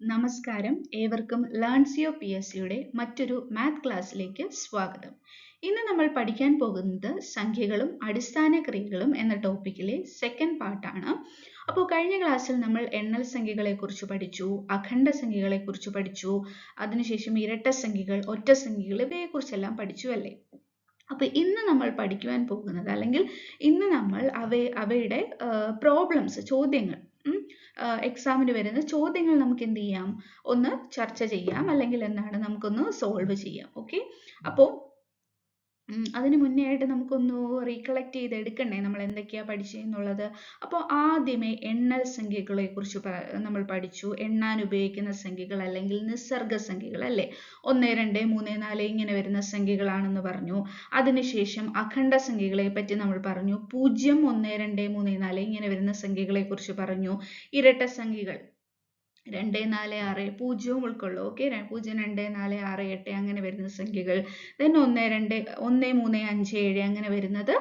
നമസ്കാരം, ഏവർക്കും ലേൺസിയോ PSCയുടെ മറ്റൊരു മാത്ത് ക്ലാസ്സിലേക്ക് സ്വാഗതം. ഇന്ന് നമ്മൾ പഠിക്കാൻ പോകുന്നത് സംഖ്യകളും അടിസ്ഥാന ക്രിയകളും എന്ന ടോപ്പിക്കിലെ സെക്കൻഡ് പാർട്ടാണ്. അപ്പോൾ കഴിഞ്ഞ ക്ലാസ്സിൽ നമ്മൾ എണ്ണൽ സംഖ്യകളെ കുറിച്ച് പഠിച്ചു, അഖണ്ഡ സംഖ്യകളെ കുറിച്ച് പഠിച്ചു, അതിനുശേഷം ഇരട്ട സംഖ്യകൾ, ഒറ്റ സംഖ്യകൾ ഇവയെക്കുറിച്ചെല്ലാം പഠിച്ചു അല്ലേ? അപ്പോൾ ഇന്ന് നമ്മൾ പഠിക്കുവാൻ പോകുന്നത്, അല്ലെങ്കിൽ ഇന്ന് നമ്മൾ അവയുടെ പ്രോബ്ലംസ്, ചോദ്യങ്ങൾ, എക്സാമിന് വരുന്ന ചോദ്യങ്ങൾ നമുക്ക് എന്ത് ചെയ്യാം, ഒന്ന് ചർച്ച ചെയ്യാം, അല്ലെങ്കിൽ നമുക്കൊന്ന് സോൾവ് ചെയ്യാം. ഓക്കെ, അപ്പോൾ അതിന് മുന്നേ ആയിട്ട് നമുക്കൊന്ന് റീകളക്ട് ചെയ്തെടുക്കണ്ടേ നമ്മൾ എന്തൊക്കെയാ പഠിച്ചെന്നുള്ളത്. അപ്പോൾ ആദ്യമേ എണ്ണൽ സംഖ്യകളെ കുറിച്ച് നമ്മൾ പഠിച്ചു. എണ്ണാൻ ഉപയോഗിക്കുന്ന സംഖ്യകൾ അല്ലെങ്കിൽ നിസ്സർഗ സംഖ്യകൾ അല്ലേ, 1, 2, 3, 4 ഇങ്ങനെ വരുന്ന സംഖ്യകളാണെന്ന് പറഞ്ഞു. അതിനുശേഷം അഖണ്ഡ സംഖ്യകളെ പറ്റി നമ്മൾ പറഞ്ഞു. 0, 1, 2, 3, 4 ഇങ്ങനെ വരുന്ന സംഖ്യകളെ കുറിച്ച് പറഞ്ഞു. ഇരട്ട സംഖ്യകൾ 2, 4, 6 പൂജ്യവും ഉൾക്കൊള്ളും. ഓക്കെ, 0, 2, 4, 6, 8 അങ്ങനെ വരുന്ന സംഖ്യകൾ. then 1, 2, 1, 3, 5, 7 അങ്ങനെ വരുന്നത്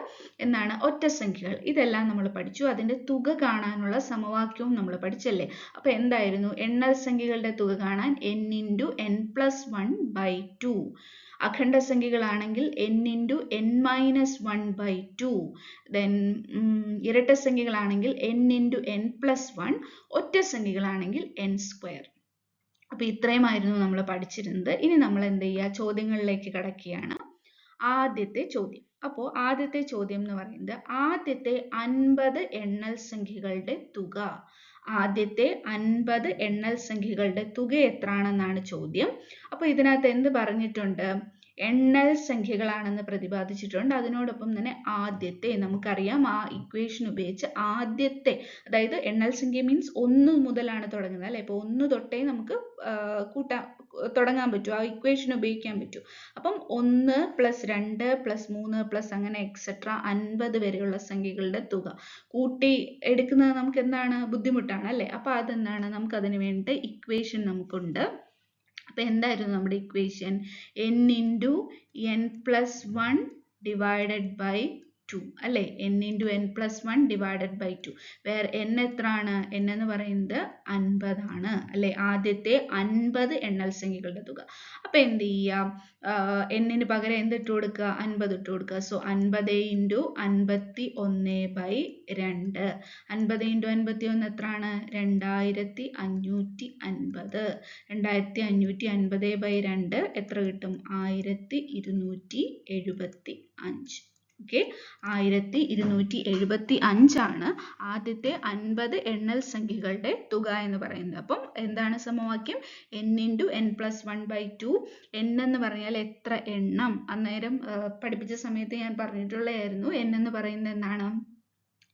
എന്താണ്, ഒറ്റ സംഖ്യകൾ. ഇതെല്ലാം നമ്മൾ പഠിച്ചു. അതിന്റെ തുക കാണാനുള്ള സമവാക്യവും നമ്മൾ പഠിച്ചല്ലേ. അപ്പൊ എന്തായിരുന്നു, എണ്ണൽ സംഖ്യകളുടെ തുക കാണാൻ n × n+1/2. അഖണ്ഡ സംഖ്യകളാണെങ്കിൽ n × n-1/2. then ഇരട്ട സംഖ്യകളാണെങ്കിൽ n × n+1. ഒറ്റ സംഖ്യകളാണെങ്കിൽ n². അപ്പൊ ഇത്രയുമായിരുന്നു നമ്മൾ പഠിച്ചിരുന്നത്. ഇനി നമ്മൾ എന്ത് ചെയ്യുക, ചോദ്യങ്ങളിലേക്ക് കടക്കുകയാണ്. ആദ്യത്തെ ചോദ്യം. അപ്പോൾ ആദ്യത്തെ ചോദ്യം എന്ന് പറയുന്നത് ആദ്യത്തെ 50 എണ്ണൽ സംഖ്യകളുടെ തുക. ആദ്യത്തെ 50 എണ്ണൽ സംഖ്യകളുടെ തുക എത്രയാണെന്നാണ് ചോദ്യം. അപ്പോൾ ഇതിനകത്ത് എന്ത് പറഞ്ഞിട്ടുണ്ട്, എണ്ണൽ സംഖ്യകളാണെന്ന് പ്രതിപാദിച്ചിട്ടുണ്ട്. അതിനോടൊപ്പം തന്നെ ആദ്യത്തെ, നമുക്കറിയാം ആ ഇക്വേഷൻ ഉപയോഗിച്ച് ആദ്യത്തെ, അതായത് എണ്ണൽ സംഖ്യ മീൻസ് 1 മുതലാണ് തുടങ്ങുന്നത് അല്ലെ. അപ്പോൾ 1 തൊട്ടേ നമുക്ക് തുടങ്ങാൻ പറ്റും, ആ ഇക്വേഷൻ ഉപയോഗിക്കാൻ പറ്റും. അപ്പം 1 + 2 + 3 + അങ്ങനെ എക്സെട്ര 50 വരെയുള്ള സംഖ്യകളുടെ തുക കൂട്ടി എടുക്കുന്നത് നമുക്ക് എന്താണ്, ബുദ്ധിമുട്ടാണ് അല്ലെ. അപ്പൊ അതെന്താണ്, നമുക്ക് അതിന് വേണ്ടി ഇക്വേഷൻ നമുക്കുണ്ട്. അപ്പൊ എന്തായിരുന്നു നമ്മുടെ ഇക്വേഷൻ, n × n+1 / 2 അല്ലെ, n × n+1 / 2. വേറെ n എത്രയാണ്, n എന്ന് പറയുന്നത് 50 ആണ് അല്ലെ. ആദ്യത്തെ 50 എണ്ണൽ സംഖ്യകളുടെ തുക. അപ്പൊ എന്ത് ചെയ്യാം, n ന് പകരം എന്ത് ഇട്ട് കൊടുക്കുക, 50 ഇട്ട് കൊടുക്കുക. സോ 50 × 51/2. 50 × 51 എത്രയാണ്, 2550. 2550/2 എത്ര കിട്ടും, 1275. ഓക്കെ, 1275 ആണ് ആദ്യത്തെ 50 എണ്ണൽ സംഖ്യകളുടെ തുക എന്ന് പറയുന്നത്. അപ്പം എന്താണ് സമവാക്യം, n × n+1/2. n എന്ന് പറഞ്ഞാൽ എത്ര എണ്ണം, അന്നേരം പഠിപ്പിച്ച സമയത്ത് ഞാൻ പറഞ്ഞിട്ടുള്ളതായിരുന്നു. n എന്ന് പറയുന്നത് എന്താണ്,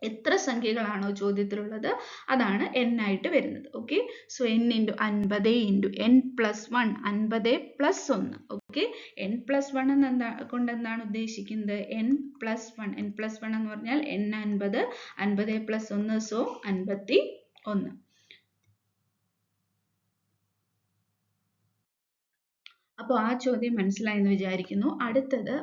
എത്ര സംഖ്യകളാണോ ചോദ്യത്തിലുള്ളത് അതാണ് n ആയിട്ട് വരുന്നത്. Okay, so n × 50 × n+1, 50 + 1. Okay, n+1 കൊണ്ട് എന്താണ് ഉദ്ദേശിക്കുന്നത്, n+1 എന്ന് പറഞ്ഞാൽ n 50, 50 + 1, സോ 51. അപ്പോൾ ആ ചോദ്യം മനസ്സിലായെന്ന് വിചാരിക്കുന്നു. അടുത്തത്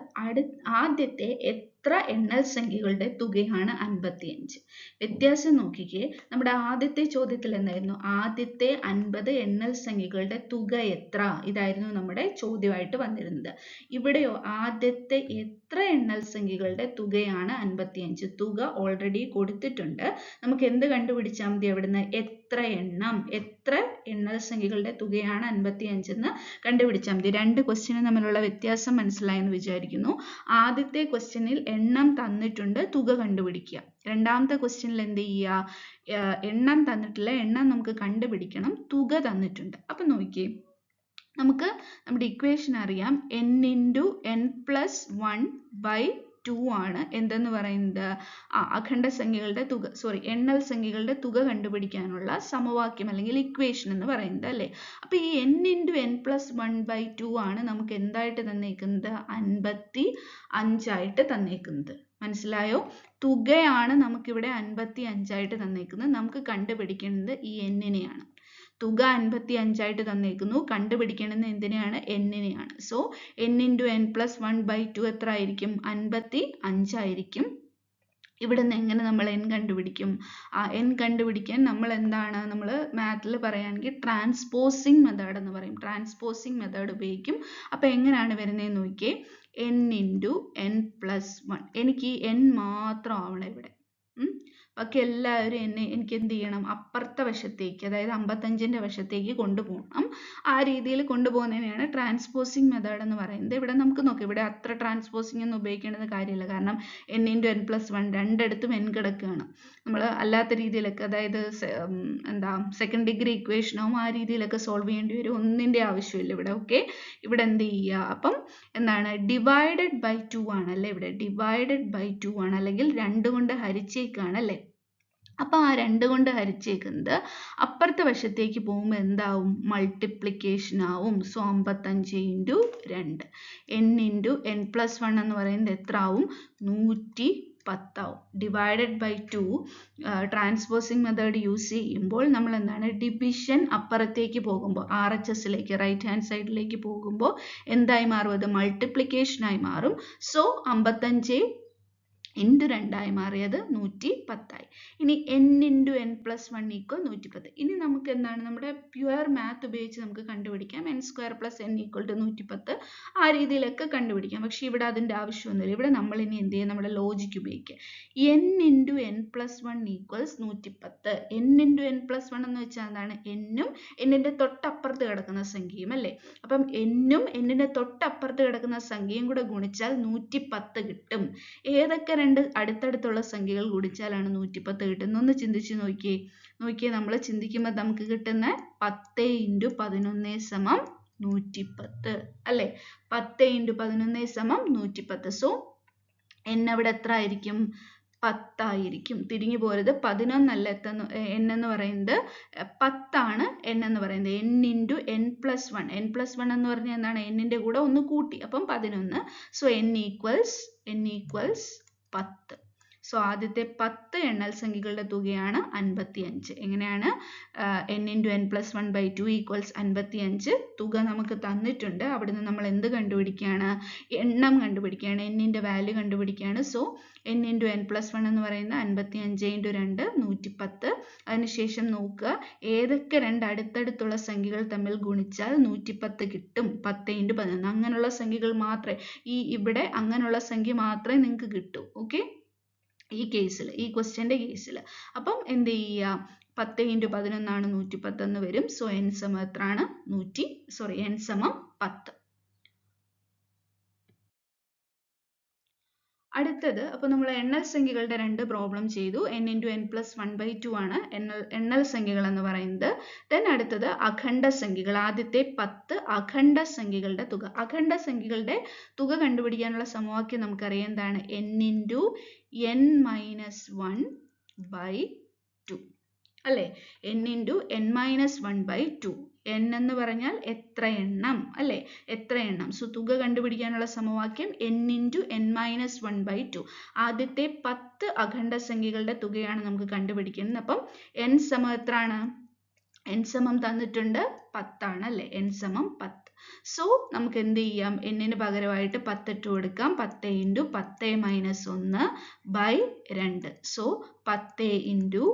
ആദ്യത്തെ എത്ര എണ്ണൽ സംഖ്യകളുടെ തുകയാണ് 55. വ്യത്യാസം നോക്കിക്കേ, നമ്മുടെ ആദ്യത്തെ ചോദ്യത്തിൽ എന്തായിരുന്നു, ആദ്യത്തെ 50 എണ്ണൽ സംഖ്യകളുടെ തുക എത്ര, ഇതായിരുന്നു നമ്മുടെ ചോദ്യമായിട്ട് വന്നിരുന്നത്. ഇവിടെയോ ആദ്യത്തെ എത്ര എണ്ണൽ സംഖ്യകളുടെ തുകയാണ് 55. തുക ഓൾറെഡി കൊടുത്തിട്ടുണ്ട്. നമുക്ക് എന്ത് കണ്ടുപിടിച്ചാൽ മതി, അവിടുന്ന് എത്ര എണ്ണൽ സംഖ്യകളുടെ തുകയാണ് 55 എന്ന് കണ്ടുപിടിച്ചാൽ മതി. രണ്ട് ക്വസ്റ്റ്യനും തമ്മിലുള്ള വ്യത്യാസം മനസ്സിലായെന്ന് വിചാരിക്കുന്നു. ആദ്യത്തെ ക്വസ്റ്റ്യനിൽ എണ്ണം തന്നിട്ടുണ്ട്, തുക കണ്ടുപിടിക്കുക. രണ്ടാമത്തെ ക്വസ്റ്റ്യനിൽ എന്ത് ചെയ്യുക, എണ്ണം തന്നിട്ടില്ല, എണ്ണം നമുക്ക് കണ്ടുപിടിക്കണം, തുക തന്നിട്ടുണ്ട്. അപ്പൊ നോക്കിയേ, നമുക്ക് നമ്മുടെ ഇക്വേഷൻ അറിയാം, n × n+1/2 ആണ് എന്തെന്ന് പറയുന്നത്, അഖണ്ഡ സംഖ്യകളുടെ തുക, എണ്ണൽ സംഖ്യകളുടെ തുക കണ്ടുപിടിക്കാനുള്ള സമവാക്യം അല്ലെങ്കിൽ ഇക്വേഷൻ എന്ന് പറയുന്നത് അല്ലേ. അപ്പൊ ഈ n × n+1/2 ആണ് നമുക്ക് എന്തായിട്ട് തന്നേക്കുന്നത്, 55 ആയിട്ട് തന്നേക്കുന്നത്. മനസ്സിലായോ, തുകയാണ് നമുക്കിവിടെ 55 ആയിട്ട് തന്നേക്കുന്നത്. നമുക്ക് കണ്ടുപിടിക്കേണ്ടത് ഈ n നെയാണ്. തുക 55 ആയിട്ട് തന്നേക്കുന്നു, കണ്ടുപിടിക്കേണ്ടത് എന്തിനെയാണ്, n നെയാണ്. സോ n × n+1/2 എത്ര ആയിരിക്കും, 55 ആയിരിക്കും. ഇവിടെ നിന്ന് എങ്ങനെ നമ്മൾ n കണ്ടുപിടിക്കും? ആ n കണ്ടുപിടിക്കാൻ നമ്മൾ എന്താണ് നമ്മൾ മാത്തിൽ പറയുകയാണെങ്കിൽ ട്രാൻസ്പോസിങ് മെത്തേഡ് എന്ന് പറയും. ട്രാൻസ്പോസിങ് മെത്തേഡ് ഉപയോഗിക്കും. അപ്പോൾ എങ്ങനെയാണ് വരുന്നതെന്ന് നോക്കിയേ. n into n plus 1. എനിക്ക് ഈ n മാത്രം ആവണം ഇവിടെ. ബാക്കി എല്ലാവരും എനിക്ക് എന്ത് ചെയ്യണം? അപ്പുറത്തെ വശത്തേക്ക്, അതായത് 55ന്റെ വശത്തേക്ക് കൊണ്ടുപോകണം. ആ രീതിയിൽ കൊണ്ടുപോകുന്നതിനെയാണ് ട്രാൻസ്പോസിങ് മെത്തേഡ് എന്ന് പറയുന്നത്. ഇവിടെ നമുക്ക് നോക്കാം, ഇവിടെ അത്ര ട്രാൻസ്പോസിങ് ഒന്നും ഉപയോഗിക്കേണ്ട കാര്യമില്ല. കാരണം n ഇൻറ്റു n പ്ലസ് 1 രണ്ടിടത്തും n കിടക്കുകയാണ്. നമ്മൾ അല്ലാത്ത രീതിയിലൊക്കെ, അതായത് എന്താ സെക്കൻഡ് ഡിഗ്രി ഇക്വേഷനാവും, ആ രീതിയിലൊക്കെ സോൾവ് ചെയ്യേണ്ടി വരും. ഒന്നിൻ്റെ ആവശ്യമില്ല ഇവിടെ. ഓക്കെ, ഇവിടെ എന്ത് ചെയ്യുക? അപ്പം എന്താണ്? ഡിവൈഡഡ് ബൈ 2 ആണല്ലേ, ഇവിടെ ഡിവൈഡഡ് ബൈ 2 ആണ്, അല്ലെങ്കിൽ 2 കൊണ്ട് ഹരിച്ചേക്കാണ് അല്ലേ. അപ്പോൾ ആ 2 കൊണ്ട് ഹരിച്ചേക്കുന്നത് അപ്പുറത്തെ വശത്തേക്ക് പോകുമ്പോൾ എന്താവും? മൾട്ടിപ്ലിക്കേഷൻ ആവും. So 55 into 2. n into n plus 1 എന്ന് പറയുന്നത് എത്ര ആവും? 110 ആവും. Divided by 2 transposing method use ചെയ്യുമ്പോൾ നമ്മൾ എന്താണ്? ഡിവിഷൻ അപ്പുറത്തേക്ക് പോകുമ്പോൾ, RHSലേക്ക്, റൈറ്റ് ഹാൻഡ് സൈഡിലേക്ക് പോകുമ്പോൾ എന്തായി മാറും? അത് മൾട്ടിപ്ലിക്കേഷനായി മാറും. സോ 55 ഇൻറ്റു 2 ആയി മാറിയത് 110 ആയി. ഇനി n into n plus 1 equal 110. ഇനി നമുക്ക് എന്താണ്? നമ്മുടെ പ്യുവർ മാത്ത് ഉപയോഗിച്ച് നമുക്ക് കണ്ടുപിടിക്കാം. n square plus n equal to 110. ആ രീതിയിലൊക്കെ കണ്ടുപിടിക്കാം. പക്ഷേ ഇവിടെ അതിൻ്റെ ആവശ്യമൊന്നുമില്ല. ഇവിടെ നമ്മൾ ഇനി എന്ത് ചെയ്യും? നമ്മുടെ ലോജിക്ക് ഉപയോഗിക്കുക. n into n plus 1 equals 110. n into n plus 1 എന്ന് വെച്ചാൽ എന്താണ്? n-ഉം n-ന്റെ തൊട്ടപ്പുറത്ത് കിടക്കുന്ന സംഖ്യയും അല്ലേ. അപ്പം n-ഉം n-ന്റെ തൊട്ടപ്പുറത്ത് കിടക്കുന്ന സംഖ്യയും കൂടെ ഗുണിച്ചാൽ 110 കിട്ടും. ഏതൊക്കെ രണ്ട് അടുത്തടുത്തുള്ള സംഖ്യകൾ ഗുണിച്ചാലാണ് 110 കിട്ടുന്നത്? ഒന്ന് ചിന്തിച്ച് നോക്കിയേ. നമ്മൾ ചിന്തിക്കുമ്പോൾ നമുക്ക് കിട്ടുന്ന 10 ഇൻറ്റു 11 സമം 110 അല്ലേ. 10 ഇൻറ്റു 11 സമം 110. സോ n അവിടെ എത്ര ആയിരിക്കും? 10 ആയിരിക്കും. തിരിഞ്ഞു പോരുത്. 11 അല്ല n എന്ന് പറയുന്നത് 10 ആണ്. n എന്ന് പറയുന്നത് n into n plus 1. n plus 1 എന്ന് പറഞ്ഞാൽ എന്താണ്? n-ന്റെ കൂടെ ഒന്ന് കൂട്ടി, അപ്പം 11. So n equals 10. സോ ആദ്യത്തെ 10 എണ്ണൽ സംഖ്യകളുടെ തുകയാണ് 55. എങ്ങനെയാണ്? n into n plus 1 by 2 equals 55. തുക നമുക്ക് തന്നിട്ടുണ്ട്. അവിടുന്ന് നമ്മൾ എന്ത് കണ്ടുപിടിക്കുകയാണ്? എണ്ണം കണ്ടുപിടിക്കുകയാണ്. n-ന്റെ വാല്യൂ കണ്ടുപിടിക്കുകയാണ്. So n into n plus 1 എന്ന് പറയുന്നത് 55 ഇൻറ്റു 2 110. അതിനുശേഷം നോക്കുക, ഏതൊക്കെ രണ്ട് അടുത്തടുത്തുള്ള സംഖ്യകൾ തമ്മിൽ ഗുണിച്ചാൽ 110 കിട്ടും? 10 ഇൻറ്റു 11. അങ്ങനെയുള്ള സംഖ്യകൾ മാത്രമേ, ഇവിടെ അങ്ങനെയുള്ള സംഖ്യ മാത്രമേ നിങ്ങൾക്ക് കിട്ടൂ. ഓക്കെ, ഈ കേസിൽ, ഈ ക്വസ്റ്റ്യൻ്റെ കേസിൽ. അപ്പം എന്ത് ചെയ്യുക? 10 ഇൻറ്റു 11 ആണ് 110 എന്ന് വരും. സോ n സമം എത്രയാണ്? n സമം 10. അടുത്തത്, അപ്പോൾ നമ്മൾ എണ്ണൽ സംഖ്യകളുടെ രണ്ട് പ്രോബ്ലം ചെയ്തു. n into n plus 1 by 2 ആണ് എണ്ണൽ സംഖ്യകൾ എന്ന് പറയുന്നത്. ദെൻ അടുത്തത് അഖണ്ഡ സംഖ്യകൾ. ആദ്യത്തെ 10 അഖണ്ഡ സംഖ്യകളുടെ തുക. അഖണ്ഡ സംഖ്യകളുടെ തുക കണ്ടുപിടിക്കാനുള്ള സമവാക്യം നമുക്കറിയാം. എന്താണ്? n into n minus 1 by 2 അല്ലേ. n into n minus 1 by 2. n എന്ന് പറഞ്ഞാൽ എത്ര എണ്ണം അല്ലേ, എത്ര എണ്ണം. സോ തുക കണ്ടുപിടിക്കാനുള്ള സമവാക്യം n into n minus 1 by 2. ആദ്യത്തെ 10 അഖണ്ഡ സംഖ്യകളുടെ തുകയാണ് നമുക്ക് കണ്ടുപിടിക്കുന്നത്. അപ്പം n സമം എത്രയാണ്? n സമം തന്നിട്ടുണ്ട് 10 ആണ് അല്ലേ. n സമം 10. സോ നമുക്ക് എന്ത് ചെയ്യാം? n-ന് പകരമായിട്ട് 10 ഇട്ട് കൊടുക്കാം. 10 into 10 minus 1 by 2. So 10 into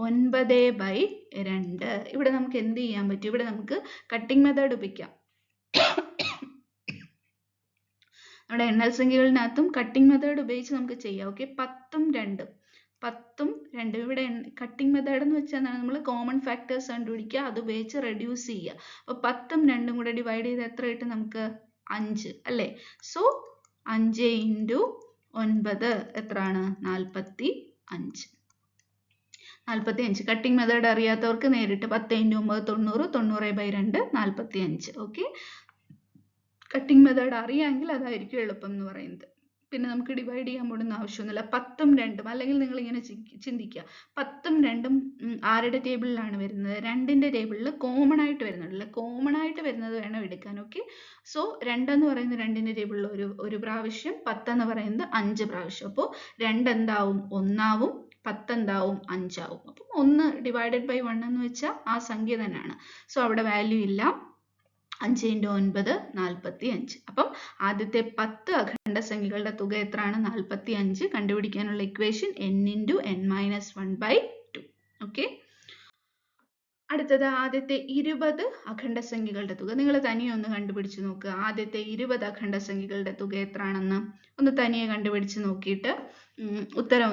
9 by 2. ഇവിടെ നമുക്ക് എന്ത് ചെയ്യാൻ പറ്റും? ഇവിടെ നമുക്ക് കട്ടിംഗ് മെത്തേഡ് ഉപയോഗിക്കാം. നമ്മുടെ എണ്ണൽ സംഖ്യകളിനകത്തും കട്ടിംഗ് മെത്തേഡ് ഉപയോഗിച്ച് നമുക്ക് ചെയ്യാം. ഓക്കെ, 10ഉം 2 ഇവിടെ കട്ടിംഗ് മെത്തേഡ് എന്ന് വെച്ചാൽ നമ്മൾ കോമൺ ഫാക്ടേഴ്സ് കണ്ടുപിടിക്കുക, അത് ഉപയോഗിച്ച് റെഡ്യൂസ് ചെയ്യുക. അപ്പോൾ 10ഉം 2ഉം കൂടെ ഡിവൈഡ് ചെയ്ത് എത്ര കിട്ടും നമുക്ക്? 5 അല്ലേ. സോ 5 ഇൻറ്റു 9 എത്രയാണ്? 45. കട്ടിംഗ് മെത്തേഡ് അറിയാത്തവർക്ക് നേരിട്ട് 10 into 9 90, 90 by 2 45. Okay, cutting method അറിയാമെങ്കിൽ അതായിരിക്കും എളുപ്പം എന്ന് പറയുന്നത്. പിന്നെ നമുക്ക് ഡിവൈഡ് ചെയ്യാൻ പോടുന്ന ആവശ്യമൊന്നുമില്ല. 10ഉം 2ഉം, അല്ലെങ്കിൽ നിങ്ങൾ ഇങ്ങനെ ചിന്തിക്കുക, 10ഉം 2ഉം ആരുടെ ടേബിളിലാണ് വരുന്നത്? 2ന്റെ ടേബിളിൽ കോമൺ ആയിട്ട് വരുന്നുണ്ടല്ലോ. കോമൺ ആയിട്ട് വരുന്നത് വേണം എടുക്കാൻ. ഓക്കെ, സോ 2 എന്ന് പറയുന്നത് 2ന്റെ ടേബിളിൽ ഒരു പ്രാവശ്യം, 10 എന്ന് പറയുന്നത് 5 പ്രാവശ്യം. അപ്പോൾ 2 എന്താവും? 1 ആവും, 10 എന്താവും? 5 ആവും. അപ്പം 1 ഡിവൈഡഡ് ബൈ 1 എന്ന് വെച്ചാൽ ആ സംഖ്യ തന്നെയാണ്. സോ അവിടെ വാല്യൂ ഇല്ല. 5 ഇൻറ്റു 9 45. അപ്പം ആദ്യത്തെ 10 അഖണ്ഡസംഖ്യകളുടെ തുക എത്രയാണ്? 45. കണ്ടുപിടിക്കാനുള്ള equation n into n minus 1/2. Okay. അടുത്തത് ആദ്യത്തെ 20 അഖണ്ഡസംഖ്യകളുടെ തുക. നിങ്ങൾ തനിയെ ഒന്ന് കണ്ടുപിടിച്ച് നോക്കുക. ആദ്യത്തെ 20 അഖണ്ഡസംഖ്യകളുടെ തുക എത്രയാണെന്ന് ഒന്ന് തനിയെ കണ്ടുപിടിച്ച് നോക്കിയിട്ട് ഉത്തരം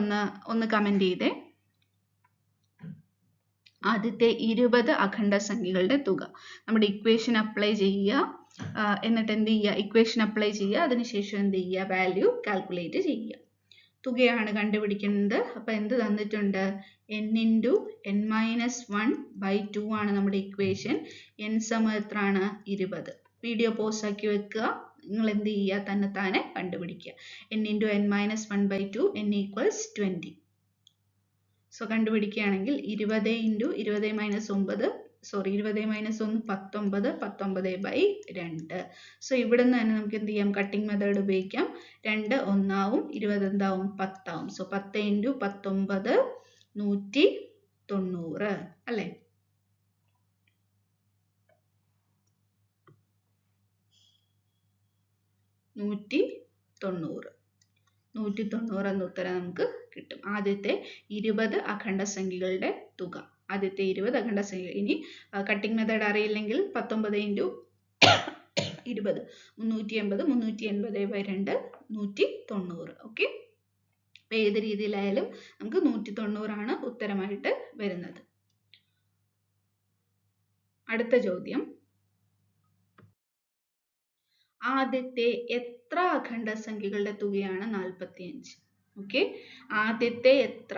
ഒന്ന് കമന്റ് ചെയ്തേ. ആദ്യത്തെ 20 അഖണ്ഡസംഖ്യകളുടെ തുക. നമ്മുടെ ഇക്വേഷൻ അപ്ലൈ ചെയ്യുക. എന്നിട്ട് എന്ത് ചെയ്യുക? ഇക്വേഷൻ അപ്ലൈ ചെയ്യുക. അതിനുശേഷം എന്ത് ചെയ്യുക? വാല്യൂ കാൽക്കുലേറ്റ് ചെയ്യുക. തുകയാണ് കണ്ടുപിടിക്കുന്നത്. അപ്പോൾ എന്ത് തന്നിട്ടുണ്ട്? n ഇൻറ്റു n മൈനസ് 1/2 ആണ് നമ്മുടെ ഇക്വേഷൻ. n സമം എത്രയാണ്? 20. വീഡിയോ പോസ് ആക്കി വെക്കുക. നിങ്ങൾ എന്ത് ചെയ്യുക? തന്നെത്താനെ കണ്ടുപിടിക്കുക. n into n minus 1/2 n equals 20. So കണ്ടുപിടിക്കുകയാണെങ്കിൽ 20 ഇൻറ്റു 20 മൈനസ് 9 20 മൈനസ് 1 19 19/2. സോ ഇവിടെ നിന്ന് തന്നെ നമുക്ക് എന്ത് ചെയ്യാം? കട്ടിംഗ് മെത്തേഡ് ഉപയോഗിക്കാം. 2 1 ആവും, 20 എന്താവും? 10 ആവും. സോ 10 ഇൻറ്റു 19 190 അല്ലേ? 190 എന്ന ഉത്തരം നമുക്ക് കിട്ടും. ആദ്യത്തെ 20 അഖണ്ഡസംഖ്യകളുടെ തുക. ആദ്യത്തെ 20 അഖണ്ഡസംഖ്യ. ഇനി കട്ടിംഗ് മെത്തേഡ് അറിയില്ലെങ്കിൽ 19 ഇൻറ്റു 20 380 380/2 190. ഓക്കെ. അപ്പം ഏത് രീതിയിലായാലും നമുക്ക് 190 ആണ് ഉത്തരമായിട്ട് വരുന്നത്. അടുത്ത ചോദ്യം, ആദ്യത്തെ എത്ര അഖണ്ഡസംഖ്യകളുടെ തുകയാണ് 45? ഓക്കെ. ആദ്യത്തെ എത്ര,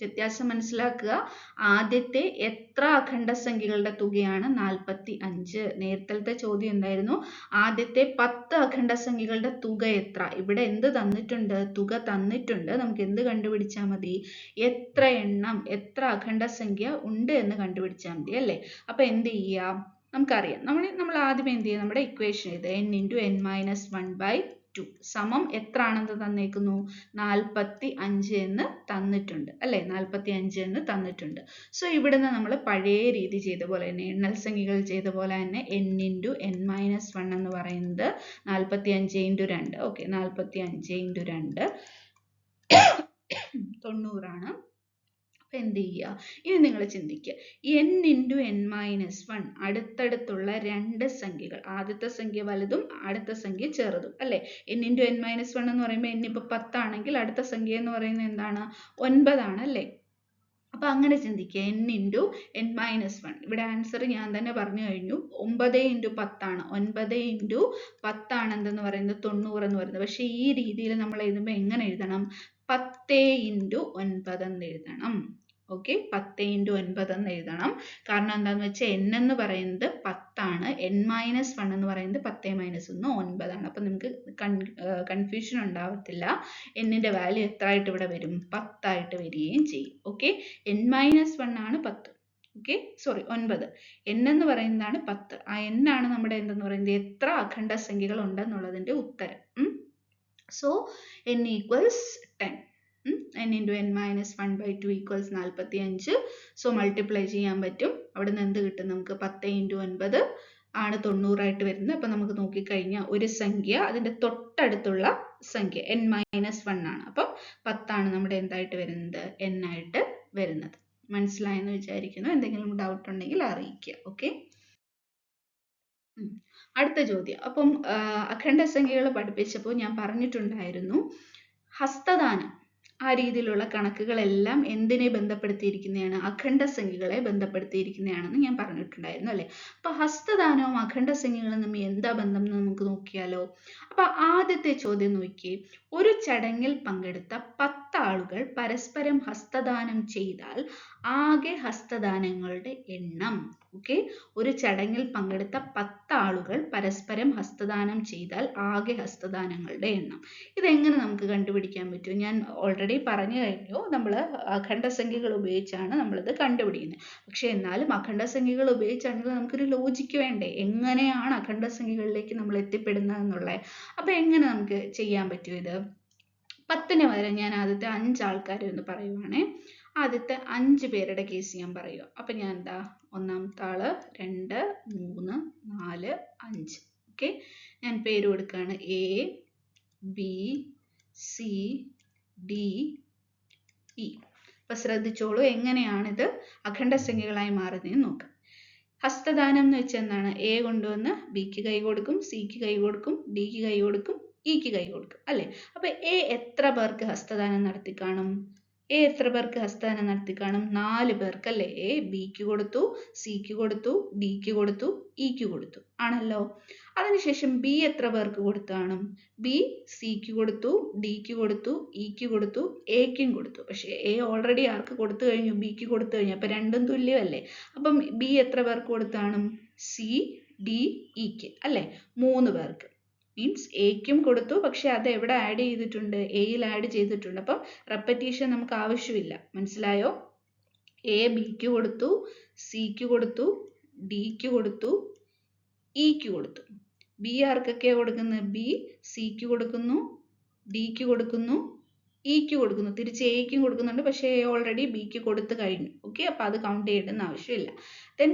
വ്യത്യാസം മനസ്സിലാക്കുക. ആദ്യത്തെ എത്ര അഖണ്ഡസംഖ്യകളുടെ തുകയാണ് 45? നേരത്തെ ചോദ്യം എന്തായിരുന്നു? ആദ്യത്തെ 10 അഖണ്ഡസംഖ്യകളുടെ തുക എത്ര? ഇവിടെ എന്ത് തന്നിട്ടുണ്ട്? തുക തന്നിട്ടുണ്ട്. നമുക്ക് എന്ത് കണ്ടുപിടിച്ചാൽ മതി? എത്ര എണ്ണം, എത്ര അഖണ്ഡസംഖ്യ ഉണ്ട് എന്ന് കണ്ടുപിടിച്ചാൽ മതി അല്ലേ? അപ്പൊ എന്ത് ചെയ്യാം? നമുക്കറിയാം. നമ്മൾ ആദ്യം എന്ത് ചെയ്യും? നമ്മുടെ ഇക്വേഷൻ ഇത് n ഇൻറ്റു n മൈനസ് 1/2 സമം എത്ര ആണെന്ന് തന്നേക്കുന്നു? 45 എന്ന് തന്നിട്ടുണ്ട് അല്ലേ? 45 എന്ന് തന്നിട്ടുണ്ട്. സോ ഇവിടുന്ന് നമ്മൾ പഴയ രീതി ചെയ്ത പോലെ തന്നെ, എണ്ണൽ സംഖ്യകൾ ചെയ്ത പോലെ തന്നെ n ഇൻറ്റു n മൈനസ് 1 എന്ന് പറയുന്നത് 45 ഇൻറ്റു 2. ഓക്കെ, 45 ഇൻറ്റു 2 90 ആണ്. അപ്പം എന്ത് ചെയ്യുക? ഇനി നിങ്ങൾ ചിന്തിക്കുക, n ഇൻറ്റു n മൈനസ് 1 അടുത്തടുത്തുള്ള രണ്ട് സംഖ്യകൾ, ആദ്യത്തെ സംഖ്യ വലുതും അടുത്ത സംഖ്യ ചെറുതും അല്ലേ? n ഇൻറ്റു n മൈനസ് 1 എന്ന് പറയുമ്പോൾ n ഇപ്പോൾ 10 ആണെങ്കിൽ അടുത്ത സംഖ്യ എന്ന് പറയുന്നത് എന്താണ്? 9 ആണ് അല്ലേ? അപ്പം അങ്ങനെ ചിന്തിക്കുക. n ഇൻറ്റു n മൈനസ് 1, ഇവിടെ ആൻസർ ഞാൻ തന്നെ പറഞ്ഞു കഴിഞ്ഞു. 9 ഇൻറ്റു 10 ആണ്. 9 ഇൻറ്റു 10 ആണ് എന്തെന്ന് പറയുന്നത്? 90 എന്ന് പറയുന്നത്. പക്ഷേ ഈ രീതിയിൽ നമ്മൾ എഴുതുമ്പോൾ എങ്ങനെ എഴുതണം? 10 ഇൻറ്റു 9 എന്ന് എഴുതണം. ഓക്കെ, 10 ഇൻറ്റു 9 എന്ന് എഴുതണം. കാരണം എന്താണെന്ന് വെച്ചാൽ n എന്ന് പറയുന്നത് 10 ആണ്, n മൈനസ് 1 എന്ന് പറയുന്നത് 10 മൈനസ് 1 9 ആണ്. അപ്പം നിങ്ങൾക്ക് കൺഫ്യൂഷൻ ഉണ്ടാവത്തില്ല. എന്നിൻ്റെ വാല്യൂ എത്ര ആയിട്ട് ഇവിടെ വരും? 10 ആയിട്ട് വരികയും ചെയ്യും. ഓക്കെ, n മൈനസ് 1 ആണ് 10. Okay, sorry 9. n എന്ന് പറയുന്നതാണ് 10. ആ n ആണ് നമ്മുടെ എന്തെന്ന് പറയുന്നത്? എത്ര അഖണ്ഡസംഖ്യകൾ ഉണ്ടെന്നുള്ളതിൻ്റെ ഉത്തരം. So n equals 10. n into n minus 1/2 equals 45. So multiply ചെയ്യാൻ പറ്റും. അവിടെ നിന്ന് എന്ത് കിട്ടും നമുക്ക്? 10 ഇൻറ്റു 9 ആണ് 90 ആയിട്ട് വരുന്നത്. അപ്പം നമുക്ക് നോക്കിക്കഴിഞ്ഞാൽ ഒരു സംഖ്യ അതിൻ്റെ തൊട്ടടുത്തുള്ള സംഖ്യ n മൈനസ് 1 ആണ്. അപ്പം 10 ആണ് നമ്മുടെ എന്തായിട്ട് വരുന്നത്? n ആയിട്ട് വരുന്നത്. മനസ്സിലായെന്ന് വിചാരിക്കുന്നു. എന്തെങ്കിലും ഡൗട്ട് ഉണ്ടെങ്കിൽ അറിയിക്കുക. ഓക്കെ. അടുത്ത ചോദ്യം. അപ്പം അഖണ്ഡസംഖ്യകൾ പഠിപ്പിച്ചപ്പോൾ ഞാൻ പറഞ്ഞിട്ടുണ്ടായിരുന്നു, ഹസ്തദാനം ആ രീതിയിലുള്ള കണക്കുകളെല്ലാം എന്തിനെ ബന്ധപ്പെടുത്തിയിരിക്കുന്നതാണ്? അഖണ്ഡസംഖ്യകളെ ബന്ധപ്പെടുത്തിയിരിക്കുന്നതാണെന്ന് ഞാൻ പറഞ്ഞിട്ടുണ്ടായിരുന്നു അല്ലേ? അപ്പൊ ഹസ്തദാനവും അഖണ്ഡസംഖ്യകളും തമ്മിൽ എന്താ ബന്ധം എന്ന് നമുക്ക് നോക്കിയാലോ? അപ്പൊ ആദ്യത്തെ ചോദ്യം നോക്കിയേ. ഒരു ചടങ്ങിൽ പങ്കെടുത്ത 10 ആളുകൾ പരസ്പരം ഹസ്തദാനം ചെയ്താൽ ആകെ ഹസ്തദാനങ്ങളുടെ എണ്ണം. ഓക്കെ, ഒരു ചടങ്ങിൽ പങ്കെടുത്ത 10 ആളുകൾ പരസ്പരം ഹസ്തദാനം ചെയ്താൽ ആകെ ഹസ്തദാനങ്ങളുടെ എണ്ണം. ഇതെങ്ങനെ നമുക്ക് കണ്ടുപിടിക്കാൻ പറ്റും? ഞാൻ ഓൾറെഡി പറഞ്ഞു കഴിഞ്ഞു, നമ്മൾ അഖണ്ഡസംഖ്യകൾ ഉപയോഗിച്ചാണ് നമ്മളിത് കണ്ടുപിടിക്കുന്നത്. പക്ഷെ എന്നാലും അഖണ്ഡസംഖ്യകൾ ഉപയോഗിച്ചാണെങ്കിൽ നമുക്കൊരു ലോജിക്ക് വേണ്ടേ? എങ്ങനെയാണ് അഖണ്ഡസംഖ്യകളിലേക്ക് നമ്മൾ എത്തിപ്പെടുന്നത് എന്നുള്ളത്. അപ്പം എങ്ങനെ നമുക്ക് ചെയ്യാൻ പറ്റും ഇത്? 10ന് പകരം ഞാൻ ആദ്യത്തെ 5 ആൾക്കാരെ ഒന്ന് പറയുവാണേ. ആദ്യത്തെ 5 പേരുടെ കേസ് ഞാൻ പറയുക. അപ്പം ഞാൻ എന്താ? ഒന്നാമത്തെ ആള് 2 3 4 5. ഓക്കെ, ഞാൻ പേര് കൊടുക്കുകയാണ് A B C D E. അപ്പൊ ശ്രദ്ധിച്ചോളൂ എങ്ങനെയാണിത് അഖണ്ഡസംഖ്യകളായി മാറുന്നതെന്ന് നോക്കാം. ഹസ്തദാനം എന്ന് വെച്ചാൽ എന്താണ്? എ കൊണ്ടുവന്ന് ബിക്ക് കൈ കൊടുക്കും, സിക്ക് കൈ കൊടുക്കും, ഡിക്ക് കൈ കൊടുക്കും, ഇക്ക് കൈ കൊടുക്കും അല്ലെ. അപ്പൊ എ എത്ര പേർക്ക് ഹസ്തദാനം നടത്തി കാണും? എ എത്ര പേർക്ക് ഹസ്തദാനം നടത്തി കാണും? 4 പേർക്ക് അല്ലെ. എ ബിക്ക് കൊടുത്തു, സിക്ക് കൊടുത്തു, ഡിക്ക് കൊടുത്തു, ഇക്ക് കൊടുത്തു ആണല്ലോ. അതിനുശേഷം ബി എത്ര പേർക്ക് കൊടുത്തു കാണും? ബി സിക്ക് കൊടുത്തു, ഡിക്ക് കൊടുത്തു, ഇക്ക് കൊടുത്തു, എക്കും കൊടുത്തു. പക്ഷെ എ ഓൾറെഡി ആർക്ക് കൊടുത്തു കഴിഞ്ഞു? ബിക്ക് കൊടുത്തു കഴിഞ്ഞു. അപ്പൊ രണ്ടും തുല്യമല്ലേ. അപ്പം ബി എത്ര പേർക്ക് കൊടുത്തു കാണും? സി ഡി ഇക്ക് അല്ലെ, 3 പേർക്ക്. മീൻസ് എക്കും കൊടുത്തു, പക്ഷെ അത് എവിടെ ആഡ് ചെയ്തിട്ടുണ്ട്? എയിൽ ആഡ് ചെയ്തിട്ടുണ്ട്. അപ്പം റെപ്പറ്റീഷൻ നമുക്ക് ആവശ്യമില്ല. മനസ്സിലായോ? എ ബിക്ക് കൊടുത്തു, സിക്ക് കൊടുത്തു, ഡിക്ക് കൊടുത്തു, ഇക്ക് കൊടുത്തു. ബി ആർക്കൊക്കെയാണ് കൊടുക്കുന്നത്? ബി സിക്ക് കൊടുക്കുന്നു, ഡിക്ക് കൊടുക്കുന്നു, ഇക്ക് കൊടുക്കുന്നു. തിരിച്ച് എക്കും കൊടുക്കുന്നുണ്ട്, പക്ഷേ എ ഓൾറെഡി ബിക്ക് കൊടുത്തു കഴിഞ്ഞു. ഓക്കെ, അപ്പൊ അത് കൗണ്ട് ചെയ്യേണ്ടുന്ന ആവശ്യമില്ല. ദെൻ